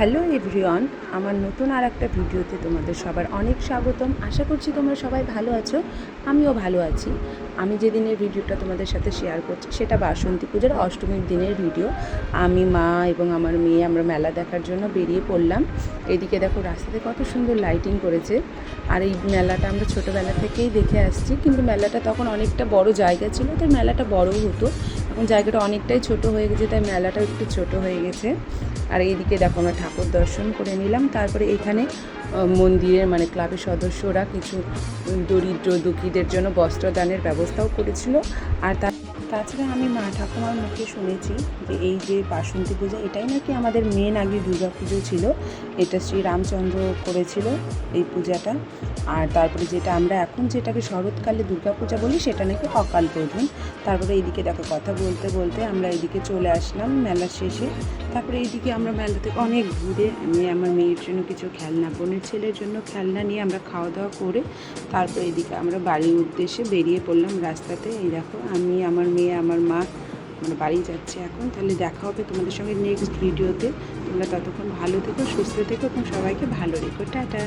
Hello everyone, আমার নতুন আর একটা ভিডিওতে তোমাদের সবার অনেক স্বাগতম। আশা করছি তোমরা সবাই ভালো আছো, আমিও ভালো আছি। আমি যেদিনের ভিডিওটা তোমাদের সাথে শেয়ার করছি সেটা বাসন্তী পূজার অষ্টমীর দিনের ভিডিও। আমি, মা এবং আমার মেয়ে আমরা মেলা দেখার জন্য বেরিয়ে পড়লাম। এদিকে দেখো রাস্তাতে কত সুন্দর লাইটিং করেছে। আর এই মেলাটা আমরা ছোটোবেলা থেকেই দেখে আসছি, কিন্তু মেলাটা তখন অনেকটা বড় জায়গা ছিল, তাই মেলাটা বড়ও হতো। এখন জায়গাটা অনেকটাই ছোট হয়ে গেছে, তাই মেলাটাও একটু ছোট হয়ে গেছে। আর এইদিকে দেখো আমরা ঠাকুর দর্শন করে নিলাম। তারপরে এখানে মন্দিরের ক্লাবের সদস্যরা কিছু দরিদ্র দুঃখীদের জন্য বস্ত্রদানের ব্যবস্থাও করেছিল। আর তাছাড়া আমি মা ঠাকুমার মুখে শুনেছি যে এই যে বাসন্তী পূজা, এটাই নাকি আমাদের মেন আগে দুর্গা পুজো ছিল। এটা শ্রীরামচন্দ্র করেছিল এই পূজাটা। আর তারপরে যেটা আমরা এখন যেটাকে শরৎকালে দুর্গা পূজা বলি, সেটা নাকি অকাল বোধন। তারপরে এইদিকে দেখো কথা বলতে বলতে আমরা এইদিকে চলে আসলাম মেলার শেষে। তারপরে এইদিকে আমরা মেলা থেকে অনেক ঘুরে আমি আমার মেয়ের জন্য কিছু খেলনা, বোনের ছেলের জন্য খেলনা নিয়ে আমরা খাওয়া দাওয়া করে তারপরে এইদিকে আমরা বাড়ির উদ্দেশ্যে বেরিয়ে পড়লাম রাস্তাতে। এই দেখো আমি, আমার মেয়ে, আমার মা আমরা বাড়ি যাচ্ছি এখন। তাহলে দেখা হবে তোমাদের সঙ্গে নেক্সট ভিডিওতে। তোমরা ততক্ষণ ভালো থেকো, সুস্থ থেকো এবং সবাইকে ভালো রেখো। টাটা।